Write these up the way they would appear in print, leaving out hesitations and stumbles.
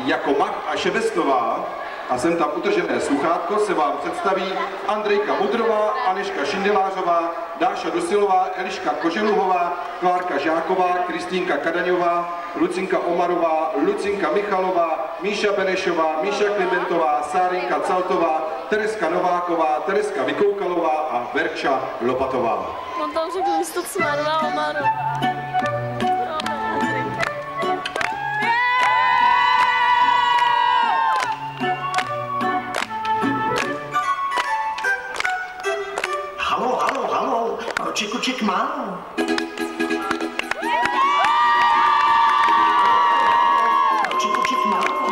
jako Mach a Šebestová, a jsem tam utržené sluchátko, se vám představí Andrejka Mudrová, Aneška Šindelářová, Dáša Dosilová, Eliška Koželuhová, Klárka Žáková, Kristýnka Kadaňová, Lucinka Omarová, Lucinka Michalová, Míša Benešová, Míša Klimentová, Sárinka Caltová, Tereska Nováková, Tereska Vykoukalová a Verča Lopatová. On tam řekl místo Cmarová Omarová. Halo, proč koček málo? Proč koček málo?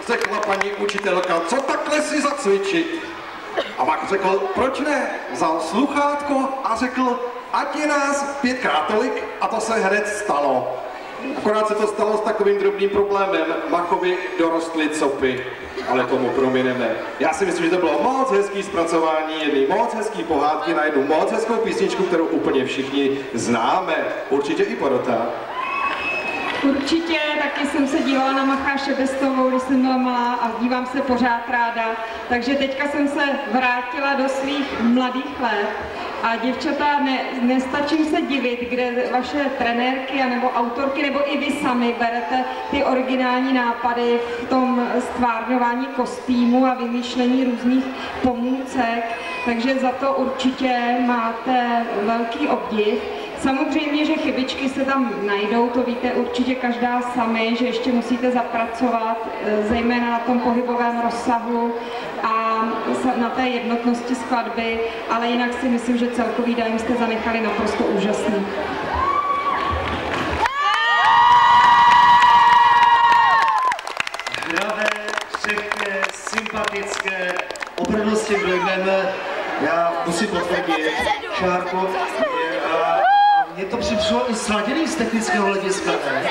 Řekla paní učitelka, co takhle si zacvičit? A Mach řekl, proč ne? Vzal sluchátko a řekl, ať je nás 5krát tolik, a to se hned stalo. Akorát se to stalo s takovým drobným problémem. Machovi dorostly copy, ale tomu promineme. Já si myslím, že to bylo moc hezký zpracování jedné moc hezký pohádky na jednu moc hezkou písničku, kterou úplně všichni známe. Určitě i Porota. Určitě, taky jsem se dívala na Macha Šebestovou, když jsem byla malá a dívám se pořád ráda. Takže teďka jsem se vrátila do svých mladých let a děvčata, nestačím se divit, kde vaše trenérky nebo autorky, nebo i vy sami berete ty originální nápady v tom stvárňování kostýmu a vymýšlení různých pomůcek. Takže za to určitě máte velký obdiv. Samozřejmě, že chybičky se tam najdou, to víte určitě každá sami, že ještě musíte zapracovat, zejména na tom pohybovém rozsahu a na té jednotnosti skladby, ale jinak si myslím, že celkový dojem jste zanechali naprosto úžasný. Zdravé, křehké, sympatické, opravdu s tím dojmem, já musím potvrdit, Šárko, mě to přišlo i sladěný z technického hlediska, ne?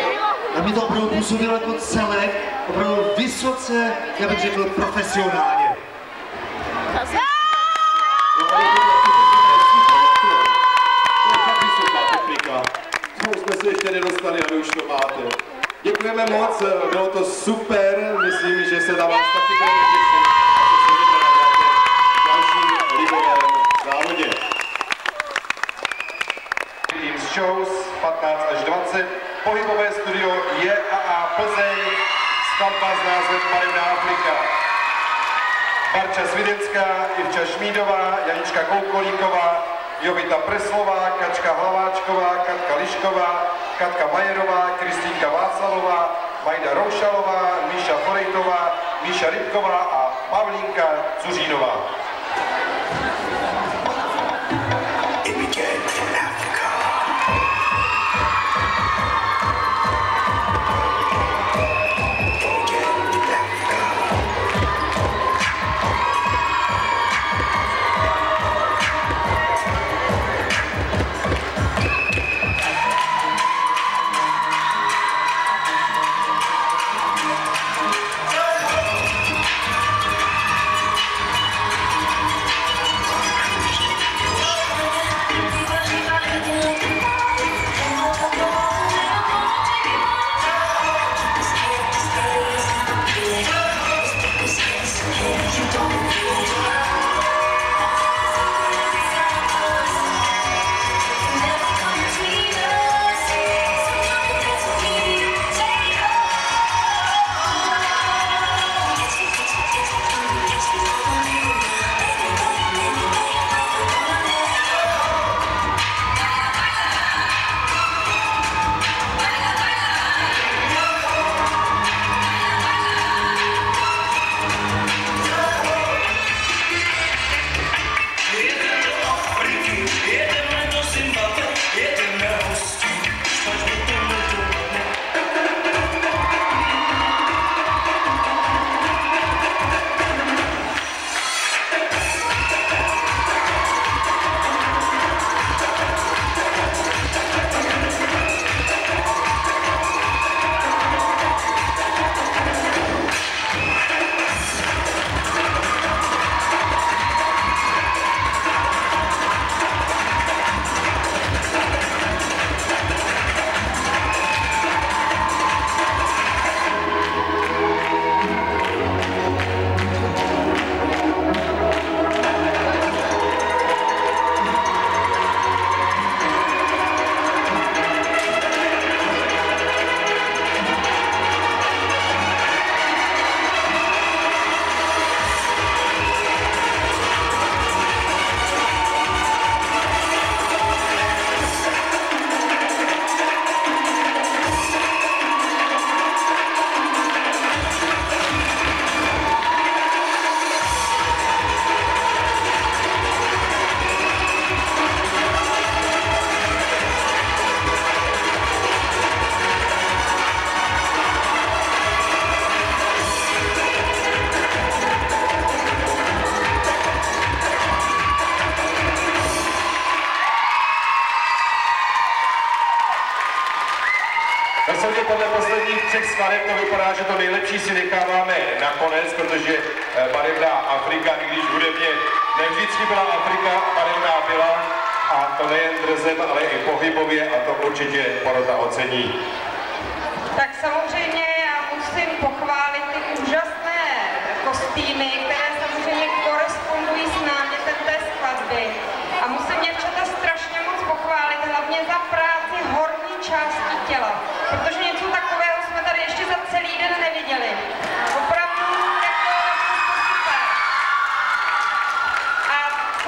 A mě to opravdu působilo jako celek, opravdu vysoce, já bych řekl, profesionálně. To jsme se ještě nedostali a vy už to máte. Děkujeme moc, bylo to super, myslím, že se na vás taky budeme těšit a se sejdeme na dalším ligovém závodě. Tým z shows 15 až 20, pohybové studio JAA Plzeň, skladba s názvem Barevná Afrika. Barča Svidecká, Ivča Šmídová, Janička Koukolíková, Jovita Preslová, Kačka Hlaváčková, Katka Lišková, Katka Majerová, Kristýnka Václavová, Majda Roušalová, Míša Forejtová, Míša Rybková a Pavlínka Cuřínová. Podle posledních 3 skladeb to vypadá, že to nejlepší si necháváme nakonec, protože Barevná Afrika, i když hudebně nevždycky byla Afrika, barevná byla, a to nejen drzem, ale i pohybově, a to určitě porota ocení. Tak samozřejmě já musím pochválit ty úžasné kostýmy, které samozřejmě korespondují s námětem té skladby. A musím děvčata strašně moc pochválit, hlavně za práci horní části těla, protože něco takového jsme tady ještě za celý den neviděli. Opravdu jako super. A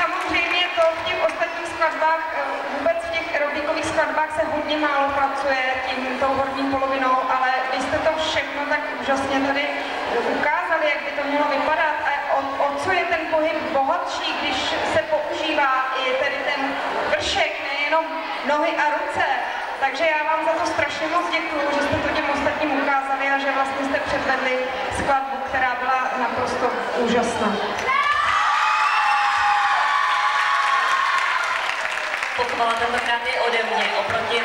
samozřejmě to v těch ostatních skladbách, vůbec v těch aerobikových skladbách se hodně málo pracuje tím tou horní polovinou, ale vy jste to všechno tak úžasně tady ukázali, jak by to mělo vypadat a o co je ten pohyb bohatší, když se používá i tedy ten vršek, nejenom nohy a ruce. Takže já vám za to strašně moc děkuju, že jste to těm ostatním ukázali a že vlastně jste předvedli skladbu, která byla naprosto úžasná. Pochvala tentokrát je ode mě. Oproti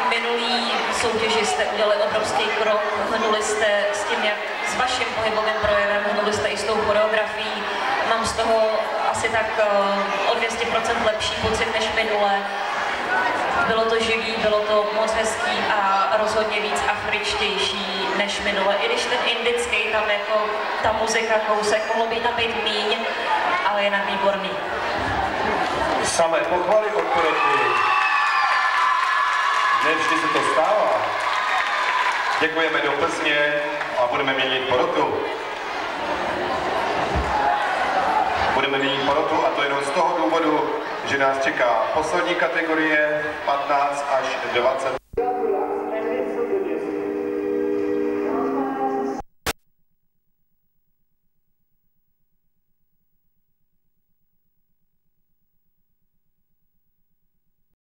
minulý soutěži jste udělali obrovský krok, hnuli jste s tím, jak s vaším pohybovým projevem, hnuli jste i s tou choreografií. Mám z toho asi tak o 200% lepší pocit než minule. Bylo to živý, bylo to moc hezký a rozhodně víc afričtější než minule. I když ten indický tam jako ta muzika kousek, mohlo by tam být míň, ale jinak výborný. Samé pochvaly od poroty. Nevždy se to stává. Děkujeme do Plzně a budeme měnit porotu. Budeme měnit porotu a to jenom z toho důvodu, že nás čeká poslední kategorie 15 až 20.